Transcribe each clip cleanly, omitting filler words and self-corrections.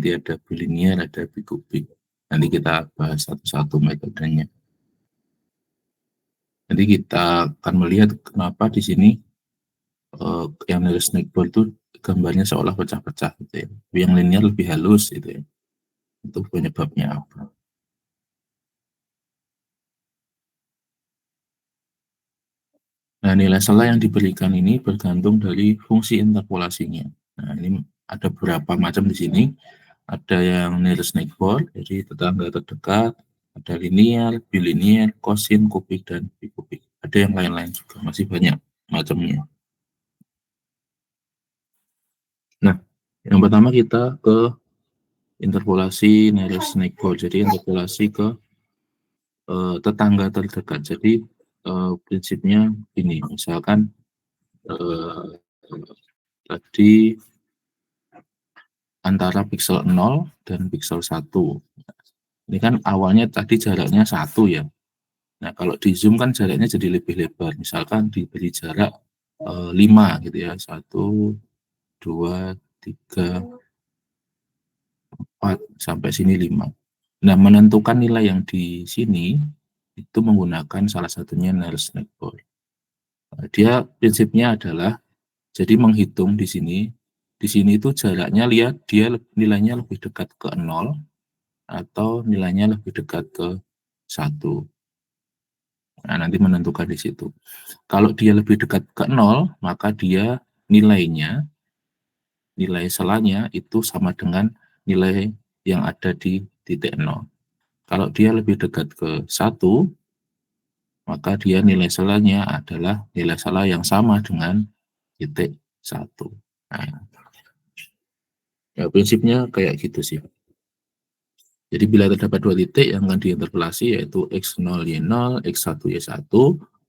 nanti ada bilinear, ada bikubik. Nanti kita bahas satu-satu metodenya. Nanti kita akan melihat kenapa di sini yang dari snakeball itu gambarnya seolah pecah-pecah gitu ya. Yang linear lebih halus gitu ya. Itu penyebabnya apa? Nah, nilai salah yang diberikan ini bergantung dari fungsi interpolasinya. Nah, ini ada beberapa macam di sini. Ada yang near snakeball, jadi tetangga terdekat, ada linear, bilinear, kosin, kubik, dan bikubik. Ada yang lain-lain juga, masih banyak macamnya. Nah, yang pertama kita ke interpolasi near snakeball. Jadi interpolasi ke tetangga terdekat. Jadi prinsipnya ini, misalkan tadi antara pixel 0 dan pixel 1. Ini kan awalnya tadi jaraknya 1 ya. Nah, kalau di zoom kan jaraknya jadi lebih lebar. Misalkan diberi jarak 5 gitu ya. 1, 2, 3, 4, sampai sini 5. Nah, menentukan nilai yang di sini itu menggunakan salah satunya near snakeball. Dia prinsipnya adalah jadi menghitung di sini itu jaraknya lihat dia nilainya lebih dekat ke 0 atau nilainya lebih dekat ke 1. Nah, nanti menentukan di situ. Kalau dia lebih dekat ke 0, maka dia nilai selanya itu sama dengan nilai yang ada di titik 0. Kalau dia lebih dekat ke 1, maka dia nilai selanya adalah nilai salah yang sama dengan titik 1. Nah, ya prinsipnya kayak gitu sih. Jadi bila terdapat dua titik yang akan diinterpolasi yaitu X0, Y0, X1, Y1,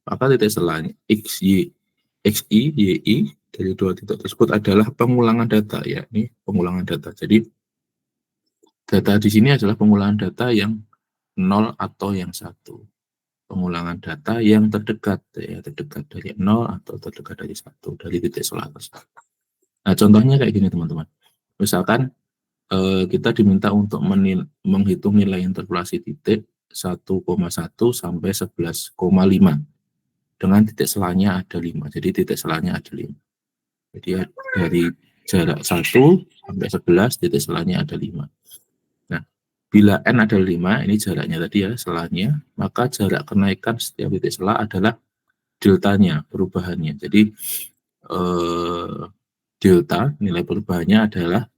maka titik selanya XI, YI dari dua titik tersebut adalah pengulangan data ya. Ini pengulangan data. Jadi data di sini adalah pengulangan data yang 0 atau yang 1. Pengulangan data yang terdekat ya, terdekat dari 0 atau terdekat dari 1 dari titik selah tersebut. Nah, contohnya kayak gini teman-teman. Misalkan kita diminta untuk menghitung nilai interpolasi titik 1,1 sampai 11,5 dengan titik selanya ada 5. Jadi titik selanya ada 5. Jadi dari jarak 1 sampai 11 titik selanya ada 5. Nah, bila N ada 5, ini jaraknya tadi ya, selanya, maka jarak kenaikan setiap titik selah adalah deltanya, perubahannya. Jadi delta, nilai perubahannya adalah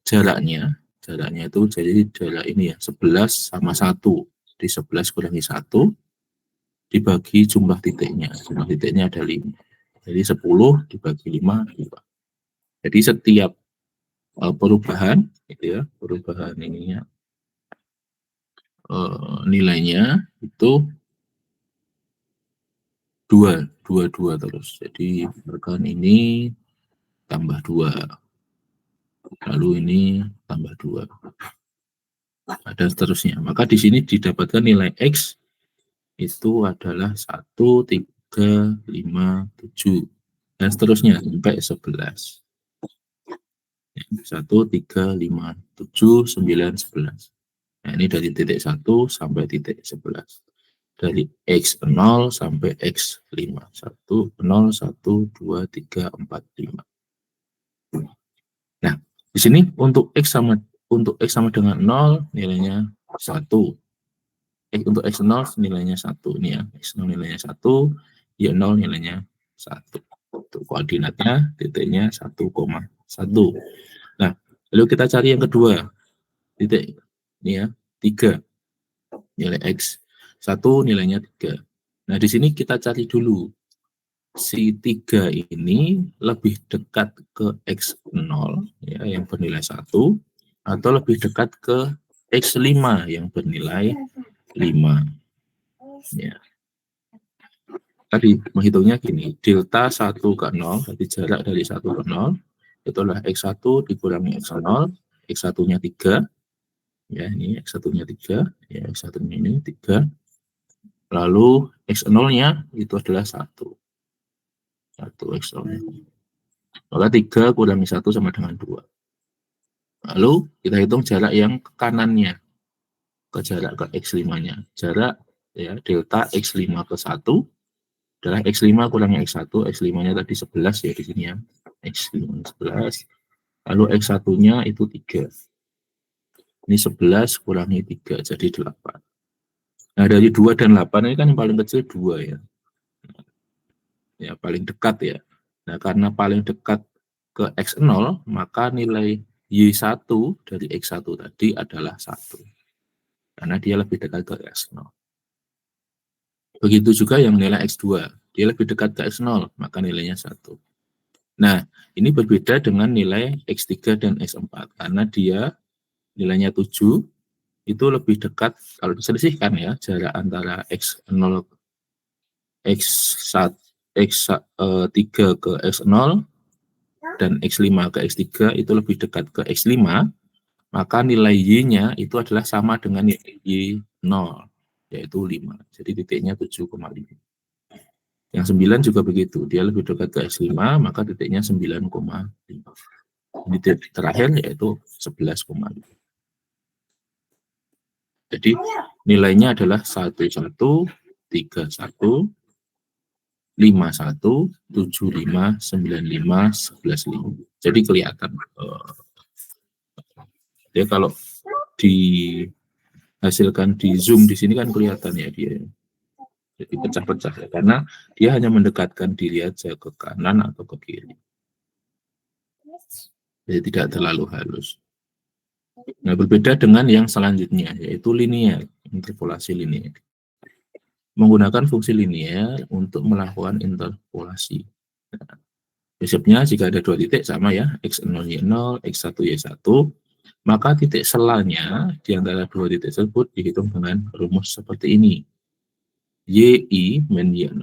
jaraknya itu jadi jarak ini ya 11 sama 1. Jadi 11 kurangi 1 dibagi jumlah titiknya. Jumlah titiknya ada 5. Jadi 10 dibagi 5, 2. Jadi setiap perubahan gitu ya, perubahan ininya nilainya itu 2 terus. Jadi misalkan ini tambah 2. Lalu ini tambah 2. Dan seterusnya. Maka di sini didapatkan nilai X itu adalah 1, 3, 5, 7. Dan seterusnya sampai 11. 1, 3, 5, 7, 9, 11. Nah, ini dari titik 1 sampai titik 11. Dari X0 sampai X5. 1, 0, 1, 2, 3, 4, 5. Nah, di sini untuk X sama dengan 0 nilainya 1. Untuk X0 nilainya 1 ini ya. X0 nilainya 1, Y0 nilainya 1. Untuk koordinatnya titiknya 1,1. Nah, lalu kita cari yang kedua. Titik ini ya, 3. Nilai X1 nilainya 3. Nah, di sini kita cari dulu si 3 ini lebih dekat ke X0 ya, yang bernilai 1 atau lebih dekat ke X5 yang bernilai 5. Ya. Tadi menghitungnya gini, delta 1 ke 0, jadi jarak dari 1 ke 0, itulah X1 dikurangi X0, X1-nya 3, ya ini X1-nya 3, ya X1-nya ini 3, lalu X0-nya itu adalah 1 X0-nya. Maka 3 kurangi 1 sama dengan 2. Lalu kita hitung jarak yang ke kanannya, ke jarak ke X5-nya. Jarak ya delta X5 ke 1 adalah X5 kurangnya X1, X5-nya tadi 11 ya di sini ya. X5 11, lalu X1-nya itu 3. Ini 11 kurangi 3, jadi 8. Nah, dari 2 dan 8 ini kan yang paling kecil 2 ya. Ya, paling dekat ya. Nah, karena paling dekat ke X0, maka nilai Y1 dari X1 tadi adalah 1. Karena dia lebih dekat ke X0. Begitu juga yang nilai X2. Dia lebih dekat ke X0, maka nilainya 1. Nah, ini berbeda dengan nilai X3 dan X4. Karena dia nilainya 7, itu lebih dekat, kalau diselisihkan ya, jarak antara X0, X1, X3 ke X0, dan X5 ke X3 itu lebih dekat ke X5, maka nilai Y-nya itu adalah sama dengan nilai Y0, yaitu 5. Jadi titiknya 7,5. Yang 9 juga begitu, dia lebih dekat ke X5, maka titiknya 9,5. Ini titik terakhir yaitu 11,5. Jadi nilainya adalah 11, 31, 51, 75, 95, 11,5. Jadi kelihatan. Ya kalau dihasilkan di zoom di sini kan kelihatan ya dia. Jadi pecah-pecah ya, karena dia hanya mendekatkan diri aja ke kanan atau ke kiri. Jadi tidak terlalu halus. Nah, berbeda dengan yang selanjutnya, yaitu linear, interpolasi linear. Menggunakan fungsi linear untuk melakukan interpolasi. Nah, prinsipnya jika ada 2 titik sama ya, X0, Y0, X1, Y1, maka titik selanya di antara 2 titik tersebut dihitung dengan rumus seperti ini. Y min Y0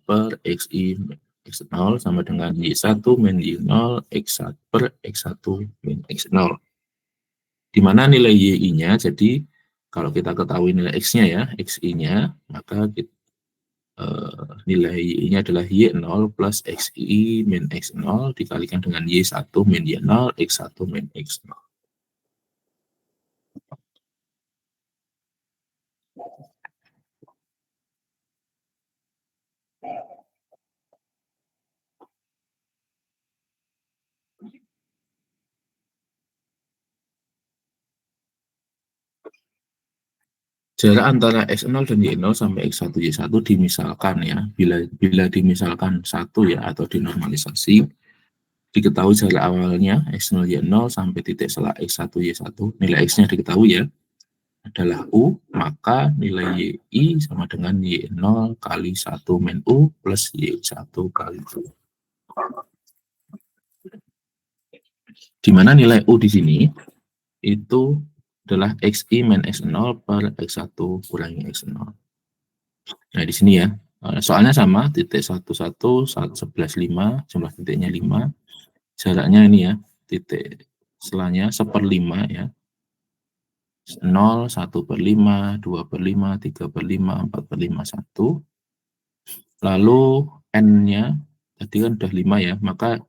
per XI min X0 sama dengan Y1 min Y0 X1 per X1 min X0. Di mana nilai Y-nya, jadi kalau kita ketahui nilai X-nya ya, Xi-nya, maka nilai Y-nya adalah Y0 plus Xi min X0 dikalikan dengan Y1 min Y0 X1 min X0. Jarak antara X0 dan Y0 sampai X1, Y1 dimisalkan ya, bila dimisalkan 1 ya atau dinormalisasi, diketahui jarak awalnya X0, Y0 sampai titik selah X1, Y1, nilai X-nya diketahui ya, adalah U, maka nilai Y sama dengan Y0 kali 1 min U plus Y1 kali U. Di mana nilai U di sini itu adalah Xi min X0 per X1 kurangi X0. Nah, di sini ya, soalnya sama, titik 11, 5, jumlah titiknya 5, jaraknya ini ya, titik selanya 1/5 ya, 0, 1/5, 2/5, 3/5, 4/5, 1. Lalu N-nya, tadi kan udah 5 ya, maka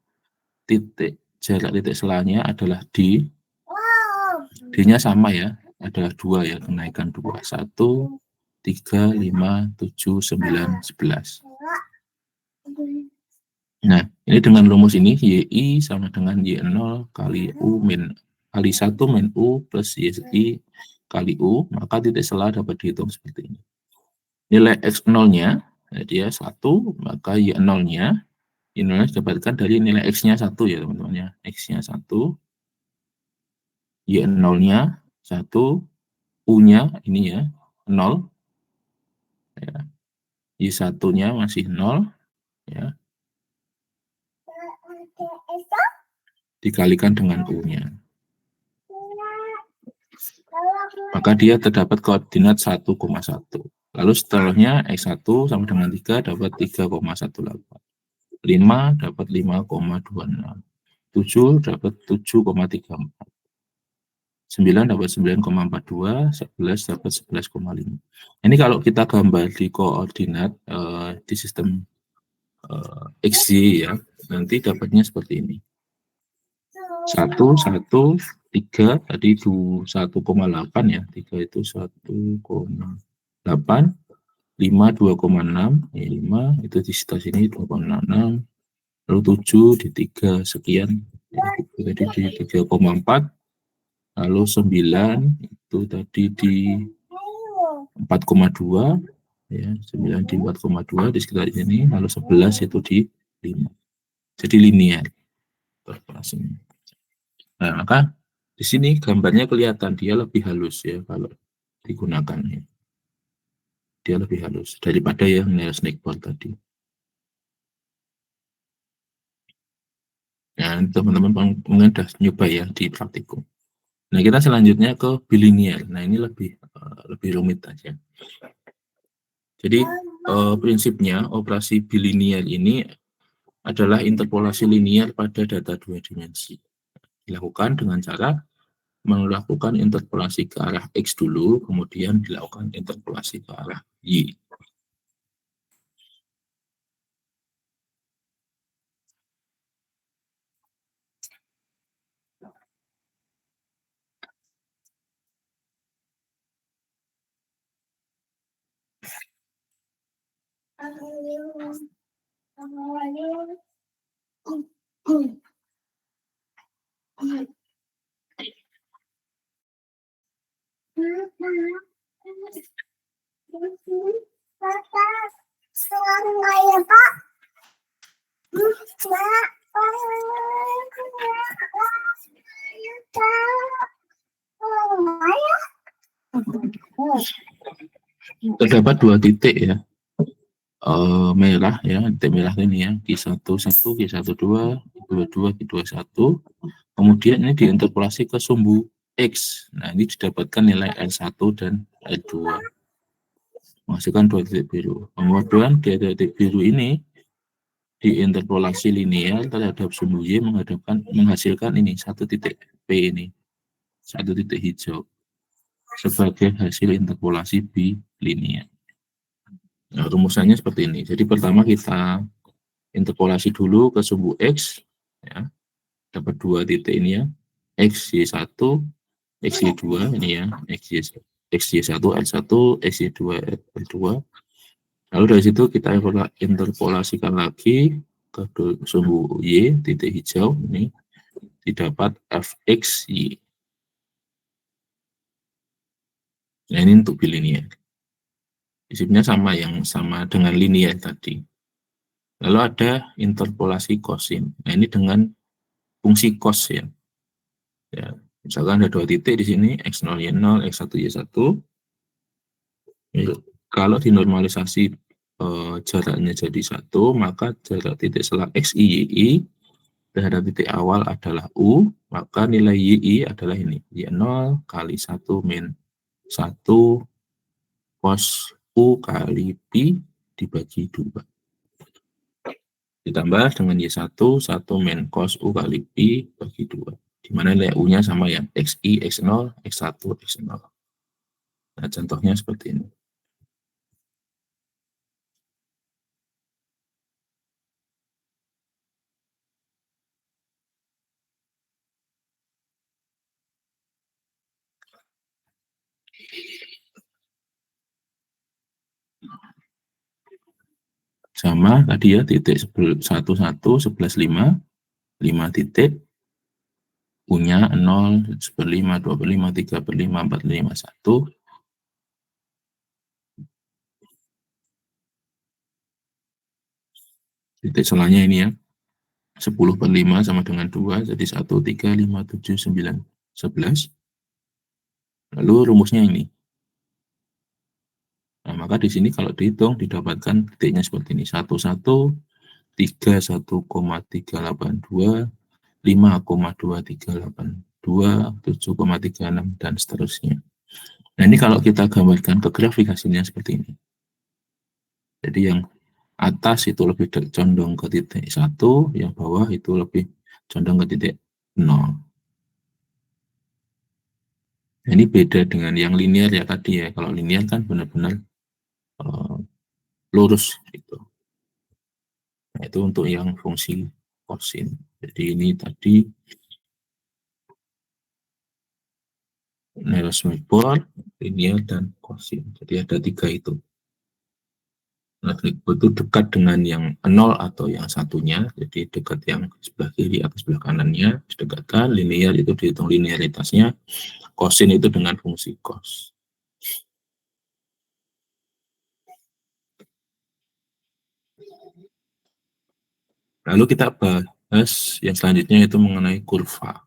jarak titik selanya adalah D. D-nya sama ya, adalah 2 ya, kenaikan 2. 1, 3, 5, 7, 9, 11. Nah, ini dengan rumus ini, Y sama dengan Y0 kali U min kali 1 min U plus Y kali U, maka titik selah dapat dihitung seperti ini. Nilai X0-nya, dia 1, maka Y0-nya, Y0-nya didapatkan dari nilai X-nya 1 ya teman-teman ya. X-nya 1, Y0-nya 1, U-nya ini ya, 0, ya. Y1-nya masih 0, ya. Dikalikan dengan U-nya. Maka dia terdapat koordinat 1,1. Lalu setelahnya X1 sama dengan 3 dapat 3,18. 5 dapat 5,26. 7 dapat 7,34. 9 dapat 9,42, 11 dapat 11,5. Ini kalau kita gambar di koordinat di sistem XY ya, nanti dapatnya seperti ini. 1, 1, 3 tadi 1,8 ya, 3 itu 1,8, 5 2,6, 5 itu di sekitar sini 2,6, lalu 7 di 3 sekian, ya, jadi di 3,4, lalu 9 itu tadi di 4,2, ya 9 di 4,2 di sekitar ini, lalu 11 itu di 5. Jadi linear interpolasinya. Nah, maka di sini gambarnya kelihatan dia lebih halus ya kalau digunakan ya. Dia lebih halus daripada yang nilai snakeball tadi. Nah, teman-teman mungkin sudah nyoba ya di praktikum. Nah, kita selanjutnya ke bilinear. Nah, ini lebih rumit aja. Jadi prinsipnya operasi bilinear ini adalah interpolasi linear pada data 2 dimensi. Dilakukan dengan cara melakukan interpolasi ke arah X dulu, kemudian dilakukan interpolasi ke arah Y. Terdapat 2 titik ya, merah ya, titik merah ini ya, Q11, Q12, Q22, Q21. Kemudian ini diinterpolasi ke sumbu X. Nah, ini didapatkan nilai L1 dan L2. Menghasilkan 2 titik biru. Kemudian di titik biru ini diinterpolasi linear terhadap sumbu Y menghasilkan ini 1 titik P ini. 1 titik hijau. Sebagai hasil interpolasi bilinear. Nah, rumusannya seperti ini. Jadi pertama kita interpolasi dulu ke sumbu X. Ya, dapat 2 titik ini ya. XY1, XY2 ini ya, XY1 L1, XY2 L2. Lalu dari situ kita interpolasikan lagi ke sumbu Y, titik hijau ini, didapat FXY. Nah, ini untuk bilinear. Prinsipnya sama dengan linear tadi. Lalu ada interpolasi kosin. Nah, ini dengan fungsi cos ya. Ya, misalkan ada 2 titik di sini, X0 Y0, X1 Y1. Kalau dinormalisasi jaraknya jadi 1, maka jarak titik selang XI YI terhadap titik awal adalah U, maka nilai YI adalah ini, Y0 kali 1 min 1 cos U kali Pi dibagi 2. Ditambah dengan Y1, 1 min cos U kali Pi bagi 2. Di mana nilai U-nya sama ya, XI, X0, X1, X0. Nah, contohnya seperti ini. Sama tadi ya, titik 11, 11, 5, 5 titik, punya 0, 1/5, 2/5, 3/5, 4/5, 1. Titik selanya ini ya, 10/5 sama dengan 2, jadi 1, 3, 5, 7, 9, 11. Lalu rumusnya ini. Nah, maka di sini kalau dihitung didapatkan titiknya seperti ini. 1, 1, 3, 1,382, 5,2382, 7,36, dan seterusnya. Nah, ini kalau kita gambarkan ke grafik hasilnya seperti ini. Jadi yang atas itu lebih condong ke titik 1, yang bawah itu lebih condong ke titik 0. Nah, ini beda dengan yang linear ya tadi ya. Kalau linear kan benar-benar lurus gitu. Nah, itu untuk yang fungsi kosin. Jadi ini tadi Nearest-Midboard, linear, dan kosin. Jadi ada 3 itu. Itu dekat dengan yang 0 atau yang satunya, jadi dekat yang sebelah kiri atau sebelah kanannya, didekatkan. Linear itu dihitung linearitasnya, kosin itu dengan fungsi cos. Lalu kita bahas yang selanjutnya itu mengenai kurva.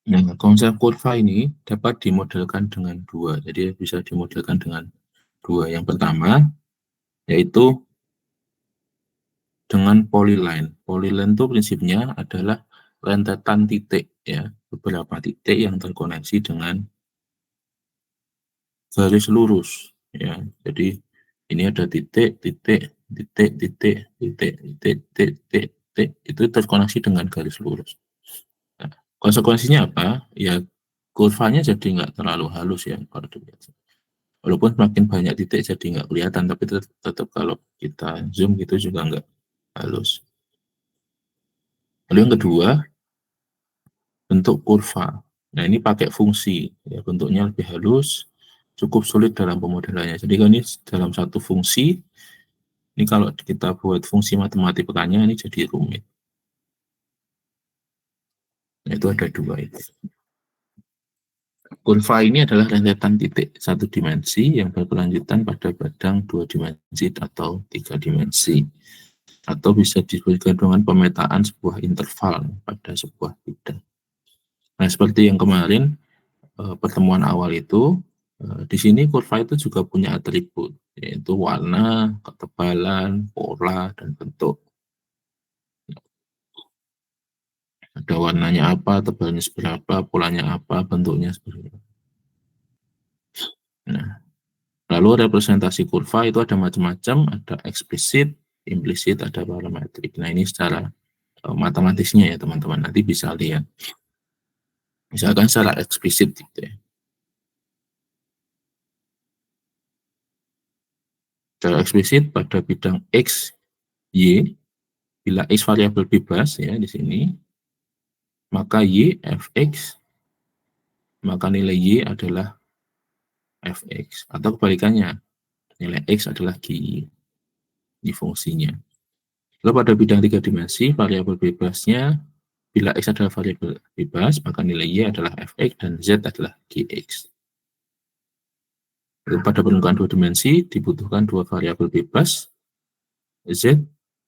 Nah, konsep kurva ini dapat dimodelkan dengan 2. Jadi bisa dimodelkan dengan 2. Yang pertama, yaitu dengan polyline. Polyline itu prinsipnya adalah rentetan titik, ya, beberapa titik yang terkoneksi dengan garis lurus, ya. Jadi ini ada titik, titik, titik, titik, titik, titik, titik, titik, titik, itu terkoneksi dengan garis lurus. Nah, konsekuensinya apa? Ya, kurvanya jadi nggak terlalu halus, ya, kalau dilihat. Walaupun semakin banyak titik jadi nggak kelihatan, tapi tetap kalau kita zoom gitu juga nggak halus. Lalu yang kedua, bentuk kurva. Nah, ini pakai fungsi, ya, bentuknya lebih halus, cukup sulit dalam pemodelannya. Jadi kan ini dalam satu fungsi, ini kalau kita buat fungsi matematikanya ini jadi rumit. Nah, itu ada 2 itu. Kurva ini adalah rentetan titik satu dimensi yang berkelanjutan pada badang 2 dimensi atau 3 dimensi. Atau bisa disebutkan dengan pemetaan sebuah interval pada sebuah bidang. Nah, seperti yang kemarin, pertemuan awal itu, di sini kurva itu juga punya atribut, yaitu warna, ketebalan, pola, dan bentuk. Ada warnanya apa, tebalnya seberapa, polanya apa, bentuknya seperti apa. Nah, lalu representasi kurva itu ada macam-macam, ada eksplisit, implisit, ada parametrik. Nah, ini secara matematisnya, ya teman-teman, nanti bisa lihat. Misalkan secara eksplisit gitu, ya. Secara eksplisit pada bidang X, Y, bila X variabel bebas, ya, di sini, maka Y fx, maka nilai Y adalah fx, atau kebalikannya, nilai X adalah GY di fungsinya. Lalu pada bidang 3 dimensi, variabel bebasnya, bila X adalah variabel bebas, maka nilai Y adalah fx dan Z adalah gx. Lalu pada permukaan 2 dimensi, dibutuhkan 2 variabel bebas, Z,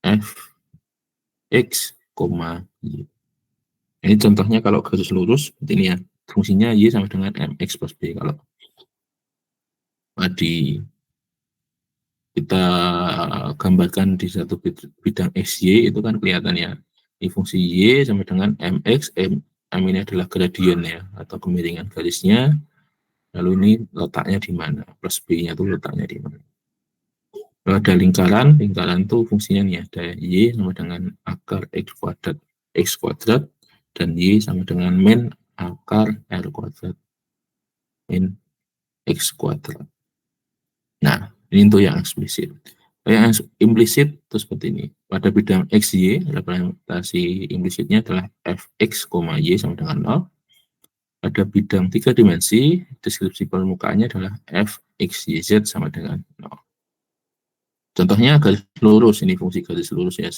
f, x, y. Ini contohnya kalau garis lurus, seperti ini, ya. Fungsinya Y sama dengan mx plus b. Kalau di kita gambarkan di satu bidang XY, itu kan kelihatannya ini fungsi Y sama dengan mx, m ini adalah gradien, ya, atau kemiringan garisnya, lalu ini letaknya di mana, plus B-nya itu letaknya di mana. Kalau ada lingkaran itu fungsinya nih, ada Y sama dengan akar X kuadrat, dan Y sama dengan min akar R kuadrat, min X kuadrat. Nah, ini untuk yang eksplisit. Yang implisit itu seperti ini. Pada bidang XY, representasi implisitnya adalah fx, y sama dengan 0. Pada bidang 3 dimensi, deskripsi permukaannya adalah fx, yz sama dengan 0. Contohnya garis lurus, ini fungsi garis lurus ya,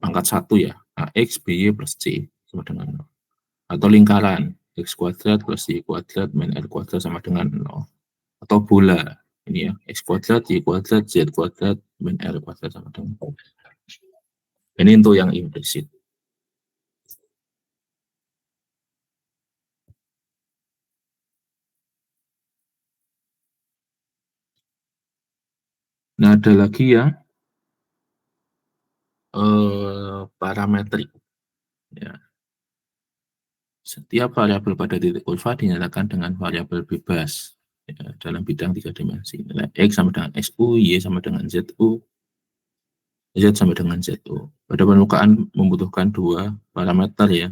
pangkat 1 ya, AX, BY plus C sama dengan 0. Atau lingkaran, X kuadrat plus Y kuadrat min R kuadrat sama dengan 0. Atau bola, ini ya, X kuadrat, Y kuadrat, Z kuadrat min R kuadrat sama dengan 0. Ini untuk yang implisit. Nah, ada lagi yang parametrik. Ya. Setiap variabel pada titik kurva dinyatakan dengan variabel bebas ya, dalam bidang 3 dimensi. Nilai X sama dengan XU, Y sama dengan ZU, Z sama dengan ZU. Pada permukaan membutuhkan dua parameter ya,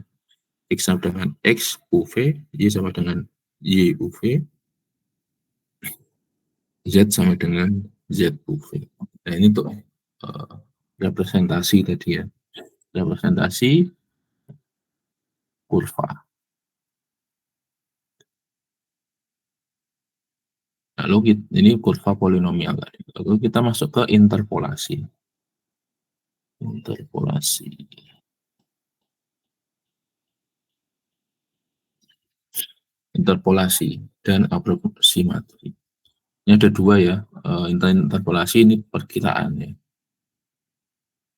X sama dengan X UV, Y sama dengan Y UV, Z sama dengan Z UV. Nah, ini untuk representasi tadi ya, representasi kurva. Lalu ini kurva polinomial. Lalu kita masuk ke interpolasi. Interpolasi. Interpolasi dan aproksimasi. Ini ada dua ya, interpolasi ini perkiraan ya.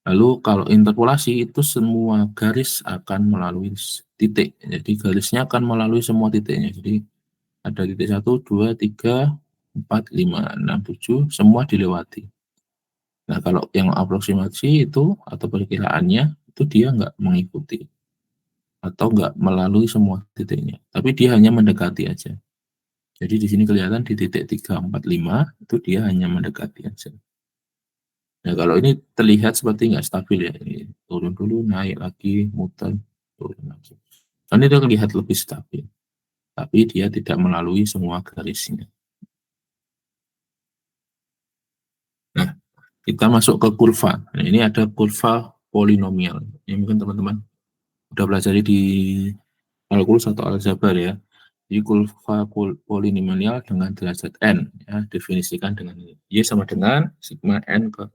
Lalu kalau interpolasi itu semua garis akan melalui titik, jadi garisnya akan melalui semua titiknya. Jadi ada titik 1, 2, 3, 4, 5, 6, 7, semua dilewati. Nah kalau yang aproksimasi itu atau perkiraannya itu dia nggak mengikuti atau nggak melalui semua titiknya, tapi dia hanya mendekati aja. Jadi di sini kelihatan di titik 3, 4, 5 itu dia hanya mendekati aja. Nah kalau ini terlihat seperti nggak stabil ya, ini turun dulu, naik lagi, muter, turun lagi. Dan itu terlihat lebih stabil, tapi dia tidak melalui semua garisnya. Nah, kita masuk ke kurva. Nah, ini ada kurva polinomial. Ini mungkin teman-teman udah pelajari di kalkulus atau aljabar ya. Jadi kurva polinomial dengan derajat n, ya, definisikan dengan ini. Y sama dengan sigma n ke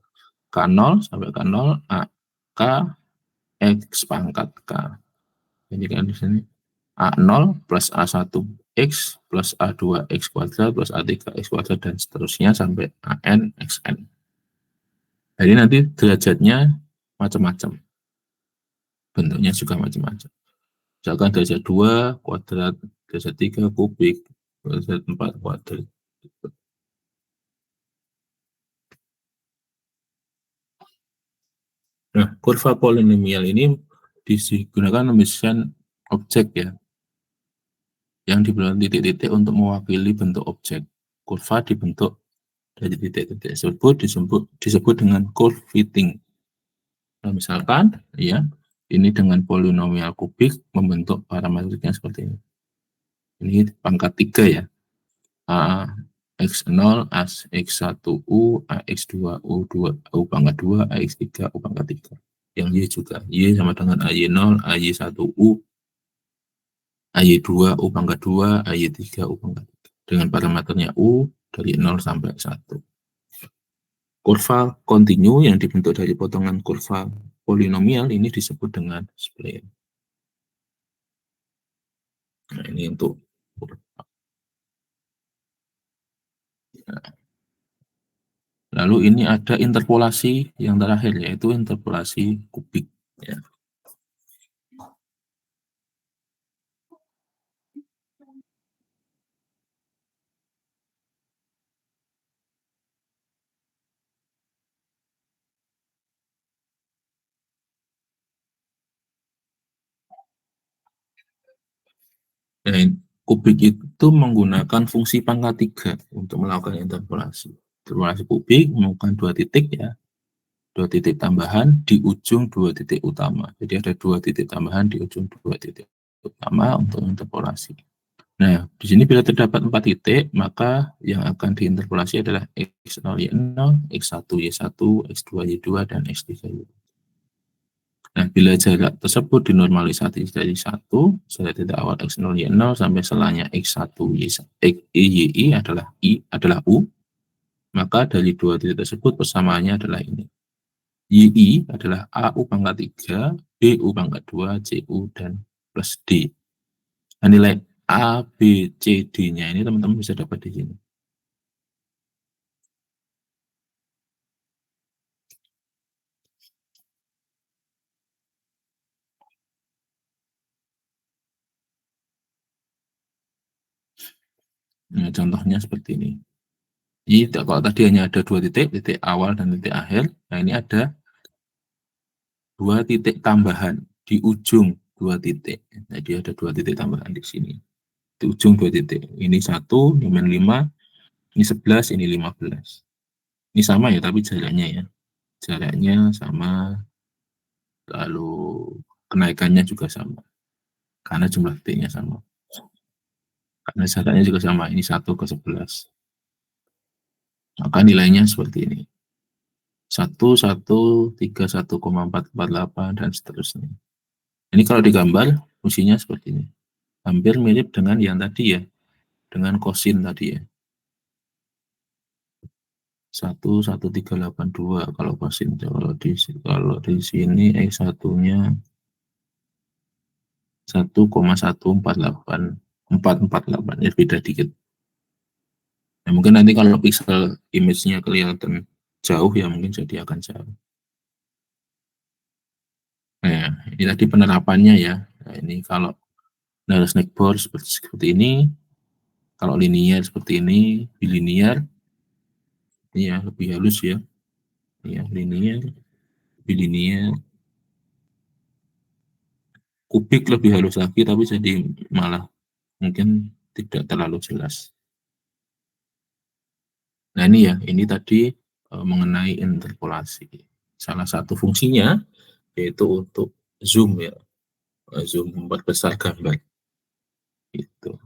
K0 sampai K0 A K X pangkat K. Jadi kan di sini A0 plus A1 X plus A2 X kuadrat plus A3 X kuadrat dan seterusnya sampai AN XN. Jadi nanti derajatnya macam-macam. Bentuknya juga macam-macam. Misalkan derajat 2 kuadrat, derajat 3 kubik, derajat 4 kuadrat. Nah, kurva polinomial ini digunakan memisahkan objek ya, yang diberikan titik-titik untuk mewakili bentuk objek. Kurva dibentuk dari titik-titik disebut dengan curve fitting. Nah, misalkan ya, ini dengan polinomial kubik membentuk parametriknya seperti ini. Ini pangkat 3 ya. A X0, X1U, AX2, U2, U pangkat 2, AX3, U pangkat 3. Yang Y juga. Y sama dengan AY0, AY1U, AY2, U pangkat 2, AY3, U pangkat 3. Dengan parameternya U dari 0 sampai 1. Kurva kontinu yang dibentuk dari potongan kurva polinomial ini disebut dengan spline. Nah, ini untuk lalu ini ada interpolasi yang terakhir, yaitu interpolasi kubik. Ya. Nah, kubik itu menggunakan fungsi pangkat 3 untuk melakukan interpolasi. Interpolasi kubik menggunakan 2 titik ya, 2 titik tambahan di ujung 2 titik utama. Jadi ada 2 titik tambahan di ujung 2 titik utama untuk interpolasi. Nah, di sini bila terdapat 4 titik, maka yang akan diinterpolasi adalah X0, Y0, X1, Y1, X2, Y2, dan X3, Y2. Nah, bila jarak tersebut dinormalisasi dari 1, dari titik awal X0, Y0 sampai selanya X1, Y1, YI adalah U, Maka dari dua titik tersebut persamaannya adalah ini. YI adalah AU pangkat 3, BU pangkat 2, CU, dan plus D. Nah, nilai A, B, C, D-nya ini teman-teman bisa dapat di sini. Nah, contohnya seperti ini. Jadi kalau tadi hanya ada dua titik, titik awal dan titik akhir. Nah, ini ada dua titik tambahan di ujung dua titik. Jadi ada dua titik tambahan di sini. Di ujung dua titik. Ini 1, ini 5, ini 11, ini 15. Ini sama ya, tapi jaraknya ya. Jaraknya sama, lalu kenaikannya juga sama. Karena jumlah titiknya sama. Karena jaraknya juga sama, ini 1 ke 11. Maka nilainya seperti ini. 1, 1, 3, 1,448 dan seterusnya. Ini kalau digambar, fungsinya seperti ini. Hampir mirip dengan yang tadi ya, dengan kosin tadi ya. 1, 1, 3, 8, 2 kalau kosin. Kalau di sini X1-nya 1,148448. Ya beda dikit. Ya, mungkin nanti kalau pixel image-nya kelihatan jauh ya mungkin jadi akan jauh. Nah, ini tadi penerapannya ya. Nah, ini kalau snackboard seperti ini, kalau linear seperti ini, bilinear, ini ya lebih halus ya. Ya, linear, bilinear, kubik lebih halus lagi, tapi jadi malah mungkin tidak terlalu jelas. Nah ini ya, ini tadi mengenai interpolasi. Salah satu fungsinya yaitu untuk zoom ya, zoom memperbesar gambar. Itu.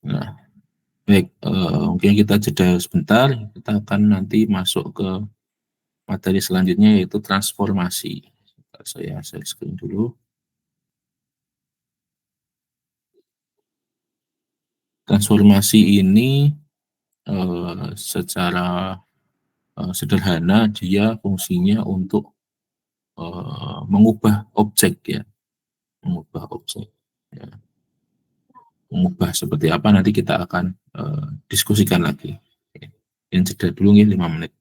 Nah, baik, mungkin kita jeda sebentar. Kita akan nanti masuk ke materi selanjutnya yaitu transformasi. Saya share screen dulu. Transformasi ini secara sederhana dia fungsinya untuk mengubah objek ya, mengubah objek. Ya. Mengubah seperti apa nanti kita akan diskusikan lagi. Yang jeda dulu nih 5 menit.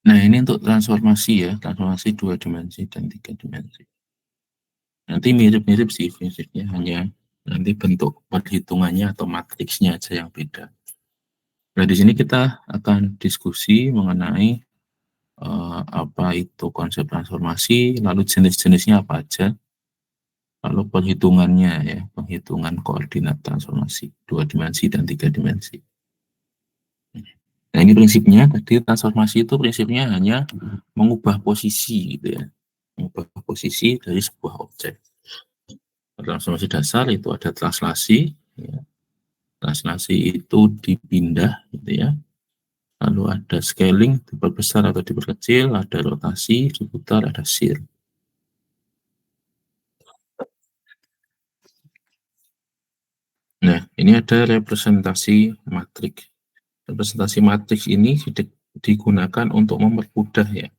Nah, ini untuk transformasi ya, transformasi 2 dimensi dan 3 dimensi. Nanti mirip-mirip sih prinsipnya, hanya nanti bentuk perhitungannya atau matriksnya aja yang beda. Nah, di sini kita akan diskusi mengenai apa itu konsep transformasi, lalu jenis-jenisnya apa aja, lalu perhitungannya ya, penghitungan koordinat transformasi 2 dimensi dan 3 dimensi. Nah, ini prinsipnya, tadi transformasi itu prinsipnya hanya mengubah posisi gitu ya, mengubah posisi dari sebuah objek. Transformasi dasar itu ada translasi, ya. Translasi itu dipindah gitu ya. Lalu ada scaling, diperbesar atau diperkecil, ada rotasi, diputar, ada shear. Nah, ini ada representasi matriks. Representasi matriks ini digunakan untuk mempermudah ya,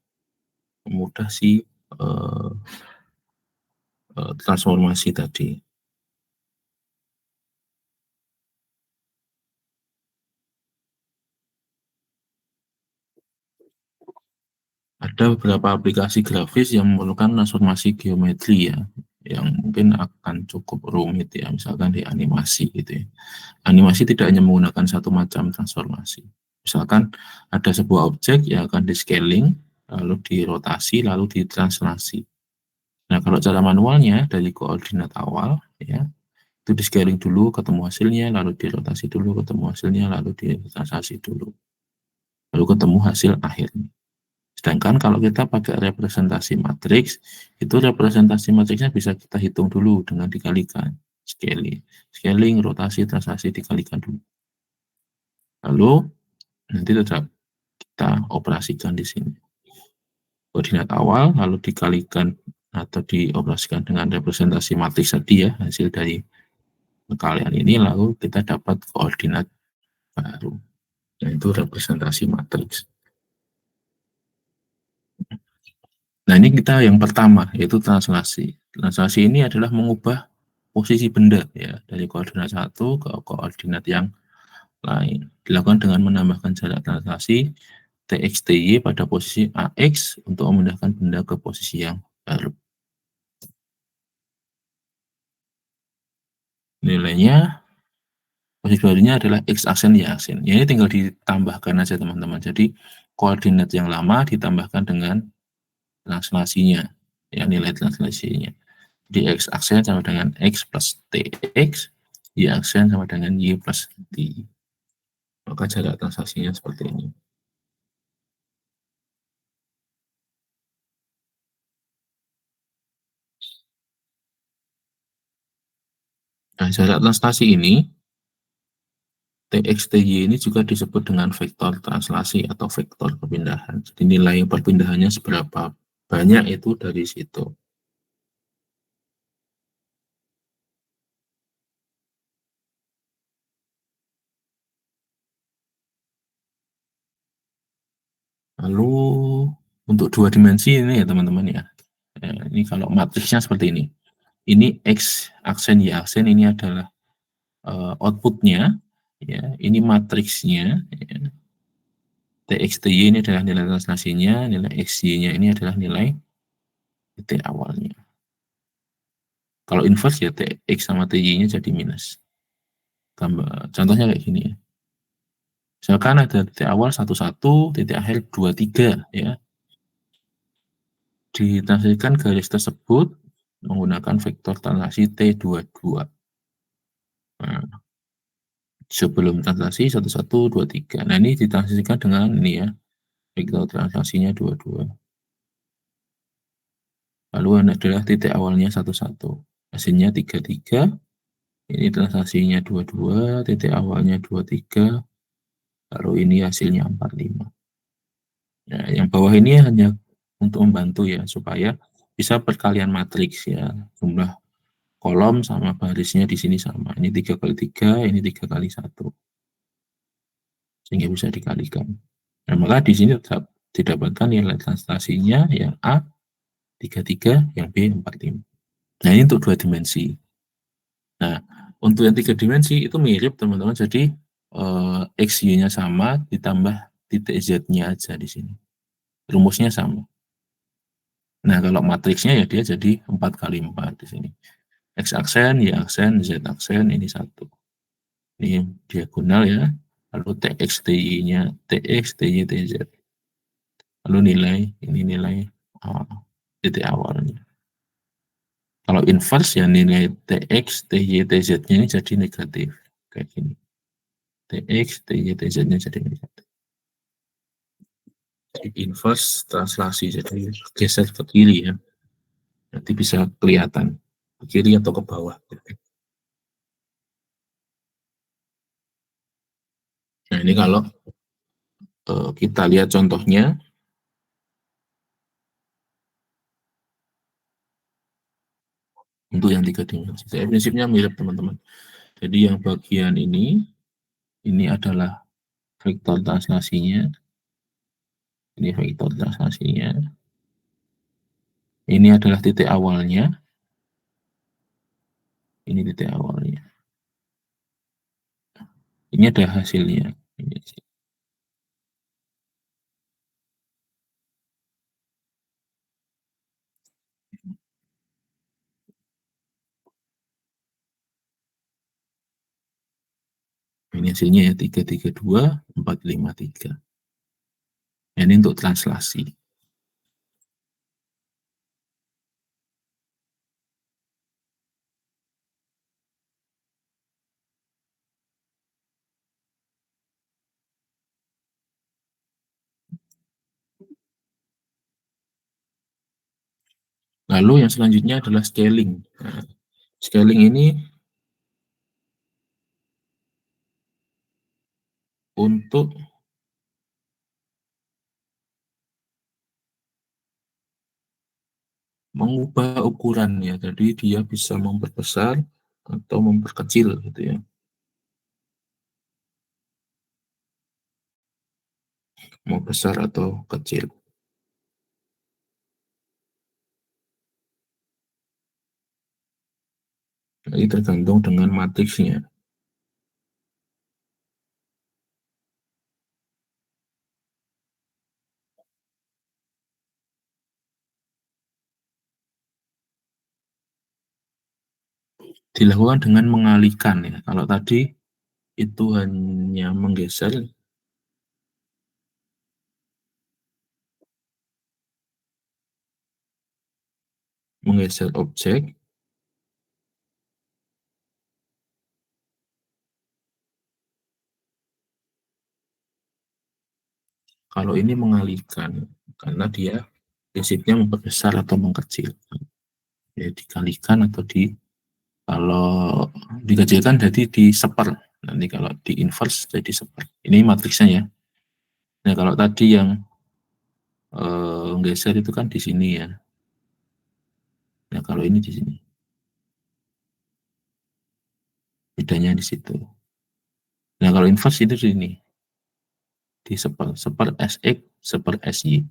memudah si transformasi tadi. Ada beberapa aplikasi grafis yang memerlukan transformasi geometri ya, yang mungkin akan cukup rumit ya, misalkan di animasi gitu ya. Animasi tidak hanya menggunakan satu macam transformasi. Misalkan ada sebuah objek yang akan di-scaling, lalu dirotasi, lalu ditranslasi. Nah, kalau cara manualnya dari koordinat awal, ya, itu di-scaling dulu, ketemu hasilnya, lalu dirotasi dulu, ketemu hasilnya, lalu ditranslasi dulu. Lalu ketemu hasil akhirnya. Sedangkan kalau kita pakai representasi matriks, itu representasi matriksnya bisa kita hitung dulu dengan dikalikan. Scaling, rotasi, translasi dikalikan dulu. Lalu nanti tetap kita operasikan di sini. Koordinat awal, lalu dikalikan atau dioperasikan dengan representasi matriks tadi ya, hasil dari kalian ini, lalu kita dapat koordinat baru, yaitu representasi matriks. Nah, ini kita yang pertama, yaitu translasi. Translasi ini adalah mengubah posisi benda ya dari koordinat satu ke koordinat yang lain. Dilakukan dengan menambahkan jarak translasi TX/TY pada posisi AX untuk memindahkan benda ke posisi yang baru. Nilainya, posisi barunya adalah X aksen, Y aksen. Ya, ini tinggal ditambahkan aja teman-teman. Jadi koordinat yang lama ditambahkan dengan translasinya, ya nilai translasinya. Di X aksen sama dengan X plus TX, Y aksen sama dengan Y plus T. Maka jarak transaksinya seperti ini. Nah, jarak translasi ini, TX, TY ini juga disebut dengan vektor translasi atau vektor perpindahan. Jadi nilai perpindahannya seberapa banyak itu dari situ. Lalu untuk 2 dimensi ini ya teman-teman ya. Ini kalau matriksnya seperti ini. Ini X aksen, Y aksen, ini adalah outputnya, ya. Ini matriksnya, ya. TX, TY ini adalah nilai translasinya, nilai XY-nya ini adalah nilai titik awalnya. Kalau inverse ya TX sama TY-nya jadi minus. Contohnya kayak gini ya. Misalkan ada titik awal 11, titik akhir 23 ya. Ditranslasikan garis tersebut menggunakan vektor translasi T22. Nah, sebelum translasi 1123. Nah, ini ditranslasikan dengan ini ya, vektor translasinya 22. Lalu ini adalah titik awalnya 11. Hasilnya 33. Ini translasinya 22, titik awalnya 23. Lalu ini hasilnya 45. Nah, yang bawah ini hanya untuk membantu ya, supaya bisa perkalian matriks ya, jumlah kolom sama barisnya di sini sama. Ini 3 kali 3, ini 3 kali 1. Sehingga bisa dikalikan. Nah, maka di sini tetap didapatkan nilai translasinya yang A 33, yang B 45. Nah, ini untuk 2 dimensi. Nah, untuk yang 3 dimensi itu mirip teman-teman, jadi X, Y-nya sama, ditambah titik Z-nya aja di sini. rumusnya sama. Nah, kalau matriksnya ya dia jadi 4 kali 4 di sini. X aksen, Y aksen, Z aksen, ini satu. Ini diagonal ya. Lalu TX, TY-nya, TX, TY, TZ. Lalu nilai, ini nilai titik awalnya. Kalau inverse ya nilai TX, TY, TZ-nya ini jadi negatif. Kayak gini. TX, TY, TZ-nya jadi negatif. Jadi inverse translasi, jadi geser ke kiri ya. Nanti bisa kelihatan ke kiri atau ke bawah. Nah ini kalau kita lihat contohnya untuk yang 3 dimensi. Saya prinsipnya mirip teman-teman. Jadi yang bagian ini adalah vektor translasinya. Ini vektor translasinya. Ini adalah titik awalnya. Ini titik awalnya. Ini ada hasilnya. Ini hasilnya ya 332, 453. Ini untuk translasi. Lalu yang selanjutnya adalah scaling. Nah, scaling ini untuk mengubah ukurannya. Jadi dia bisa memperbesar atau memperkecil gitu ya. Mau besar atau kecil. Ini tergantung dengan matriksnya. Dilakukan dengan mengalihkan ya. Kalau tadi itu hanya menggeser objek. Kalau ini mengalihkan karena dia prinsipnya memperbesar atau mengkecil. Ya, dikalikan atau kalau dikecilkan jadi diseper. Nanti kalau di inverse jadi seper. Ini matriksnya ya. Nah kalau tadi yang geser itu kan di sini ya. Nah kalau ini di sini. Bedanya di situ. Nah kalau inverse itu di sini. Di seper. Seper SX, seper SY.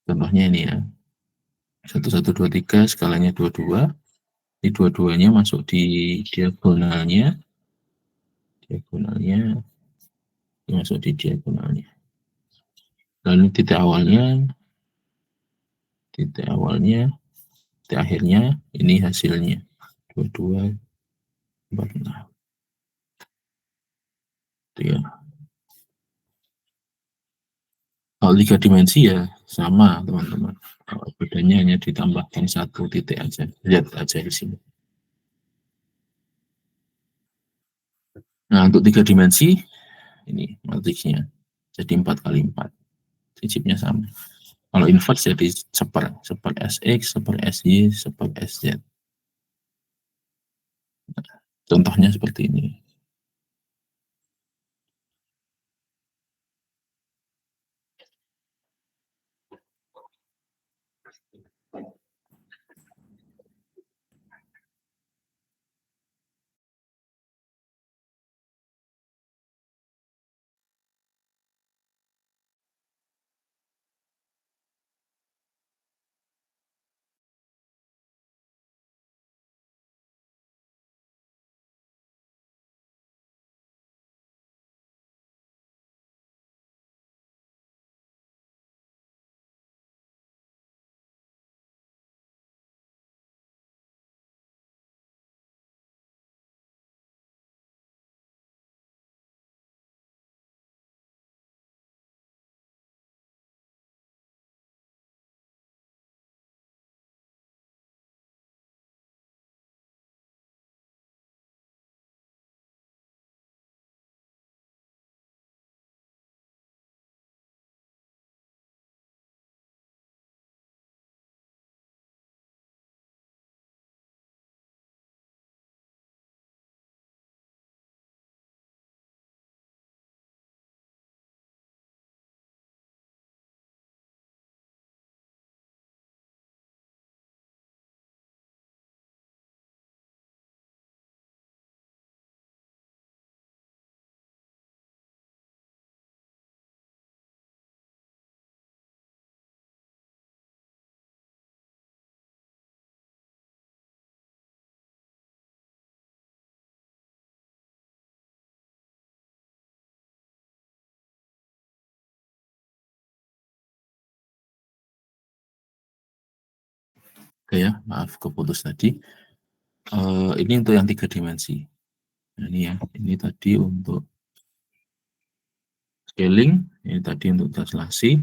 Contohnya ini ya. 1123 skalanya 22. Ini dua-duanya masuk di diagonalnya. Diagonalnya. Ini masuk di diagonalnya. Lalu titik awalnya, titik akhirnya, ini hasilnya. 22, 46. Itu ya. Kalau 3 dimensi ya sama teman-teman. Bedanya hanya ditambahkan satu titik aja. Lihat aja di sini. Nah untuk 3 dimensi, ini matriksnya. Jadi 4 kali 4. Prinsipnya sama. Kalau inverse jadi seper SX, seper SY, seper SZ. Contohnya seperti ini. Oke ya, maaf keputus tadi. Ini untuk yang 3 dimensi. Nah, ini ya, ini tadi untuk scaling, ini tadi untuk translasi.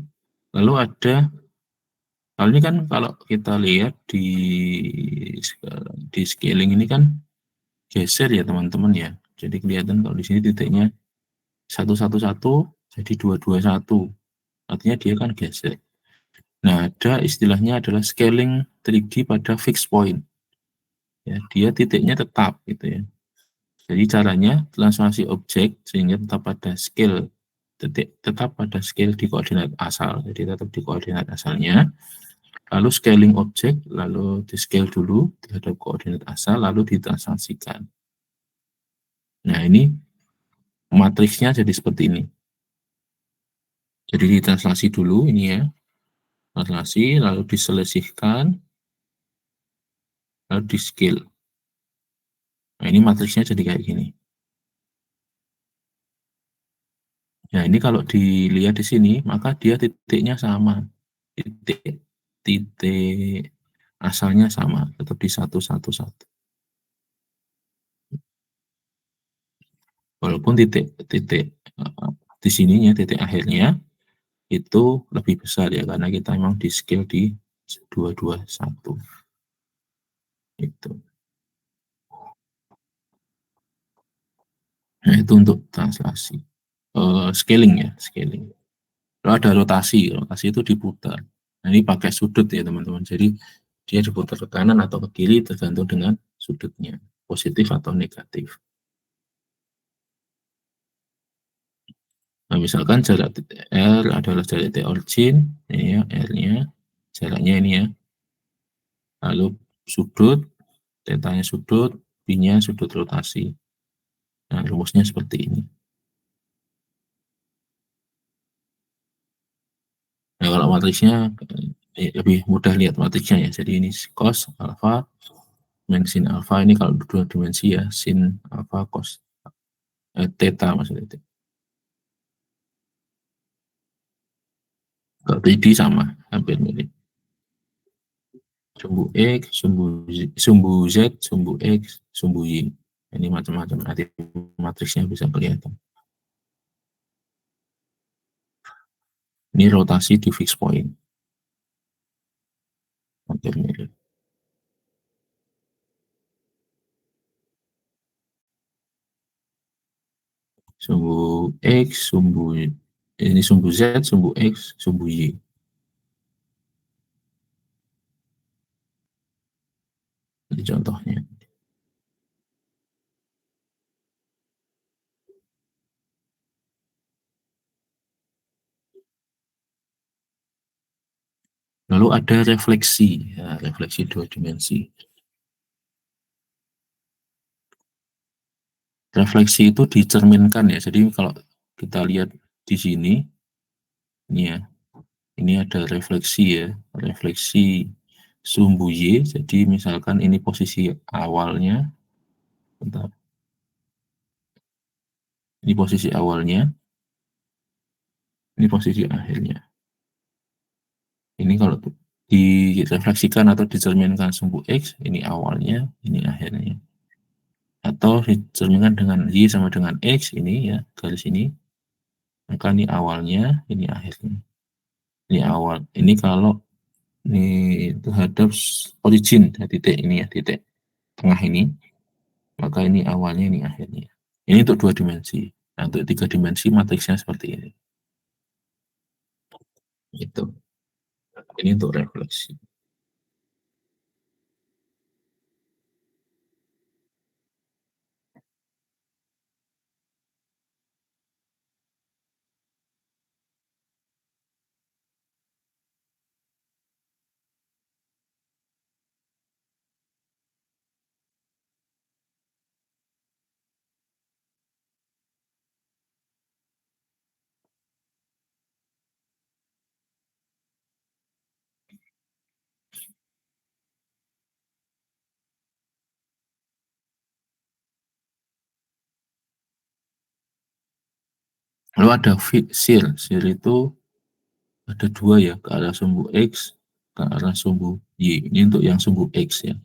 Lalu ada, hal ini kan kalau kita lihat di scaling ini kan geser ya teman-teman ya. Jadi kelihatan kalau di sini titiknya 111 jadi 221. Artinya dia kan geser. Nah, ada istilahnya adalah scaling 3D pada fixed point. Ya, dia titiknya tetap gitu ya. Jadi caranya transformasi objek sehingga tetap pada scale tetap pada scale di koordinat asal. Jadi tetap di koordinat asalnya. Lalu scaling objek, lalu di scale dulu terhadap koordinat asal, lalu ditranslasikan. Nah, ini matriksnya jadi seperti ini. Jadi ditranslasi dulu ini ya, translasi, lalu diselisihkan, lalu di scale. Nah, ini matriksnya jadi kayak gini. Nah, ini kalau dilihat di sini, maka dia titiknya sama. Titik titik asalnya sama, tetap di 111. Walaupun titik di sininya, titik akhirnya itu lebih besar ya, karena kita memang di scale di 221. Itu. Nah, itu untuk translasi. Scaling ya, scaling. Lalu ada rotasi, rotasi itu diputar. Nah, ini pakai sudut ya teman-teman. Jadi dia diputar ke kanan atau ke kiri tergantung dengan sudutnya, positif atau negatif. Nah, misalkan jarak titik R adalah jarak titik origin, ini ya, R-nya, jaraknya ini ya. Lalu sudut, θ-nya sudut, B-nya sudut rotasi. Nah, rumusnya seperti ini. Nah, kalau matriksnya lebih mudah lihat matriksnya ya. Jadi ini cos alfa, min sin alfa, ini kalau dua dimensi ya, sin alfa cos theta maksudnya. Kalau 3D sama, hampir mirip. Sumbu X, sumbu Z, sumbu X, sumbu Y. Ini macam-macam, nanti matriksnya bisa kelihatan. Ini rotasi di fixed point. Hampir mirip. Sumbu X, ini sumbu Z, sumbu X, sumbu Y. Ini contohnya. Lalu ada refleksi, ya, refleksi dua dimensi. Refleksi itu dicerminkan ya. Jadi kalau kita lihat di sini, ini ya, ini ada refleksi ya, refleksi sumbu Y. Jadi misalkan ini posisi awalnya, bentar, ini posisi awalnya, ini posisi akhirnya. Ini kalau direfleksikan atau dicerminkan sumbu X, ini awalnya, ini akhirnya. Atau dicerminkan dengan Y sama dengan X, ini ya, garis ini, maka ini awalnya, ini akhirnya. Ini awal, ini kalau ini terhadap origin, ya, titik ini ya, titik tengah ini, maka ini awalnya, ini akhirnya. Ini untuk dua dimensi. Nah, untuk tiga dimensi matriksnya seperti ini. Itu. Ini untuk refleksi. Lalu ada shear. Shear itu ada dua ya, ke arah sumbu X ke arah sumbu Y. Ini untuk yang sumbu X ya.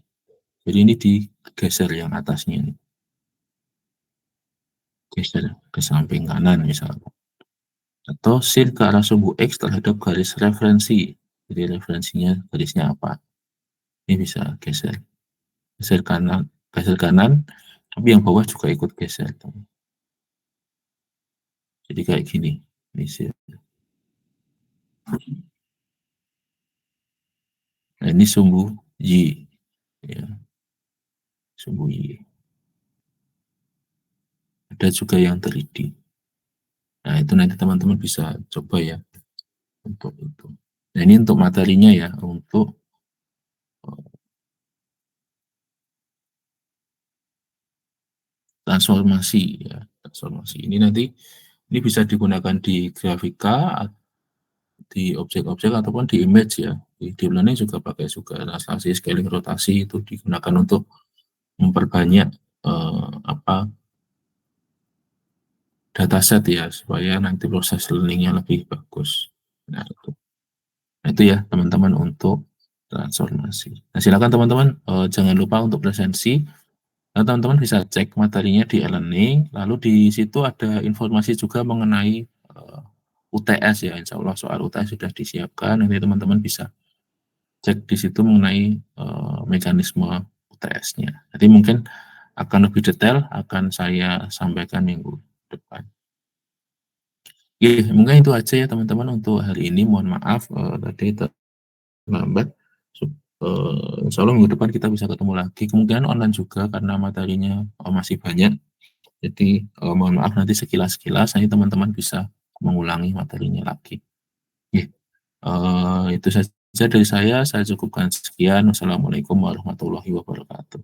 Jadi ini digeser yang atasnya ini. Geser ke samping kanan misalnya. Atau sin ke arah sumbu X terhadap garis referensi. Jadi referensinya garisnya apa. Ini bisa geser. Geser kanan, tapi yang bawah juga ikut geser. Jadi kayak gini. Nah, ini sumbu Y. Ya, sumbu Y. Ada juga yang 3D. Nah, itu nanti teman-teman bisa coba ya untuk itu. Nah, ini untuk materinya ya, untuk transformasi ya, transformasi. Ini nanti ini bisa digunakan di grafika, di objek-objek ataupun di image ya. Di deep learning juga pakai juga translasi, scaling, rotasi itu digunakan untuk memperbanyak dataset ya, supaya nanti proses learningnya lebih bagus. Nah, itu ya teman-teman untuk transformasi. Nah, silakan teman-teman, jangan lupa untuk presensi. Nah, teman-teman bisa cek materinya di e-learning, lalu di situ ada informasi juga mengenai UTS ya, insya Allah soal UTS sudah disiapkan, nanti teman-teman bisa cek di situ mengenai mekanisme UTS-nya. Jadi mungkin akan lebih detail, akan saya sampaikan minggu depan. Oke, mungkin itu aja ya teman-teman untuk hari ini, mohon maaf tadi terlambat. Insya Allah minggu depan kita bisa ketemu lagi, kemungkinan online juga karena materinya masih banyak. Jadi mohon maaf nanti sekilas-sekilas, nanti teman-teman bisa mengulangi materinya lagi. Itu saja dari saya cukupkan sekian. Wassalamualaikum warahmatullahi wabarakatuh.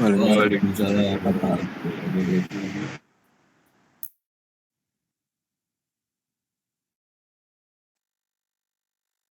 Waalaikumsalam.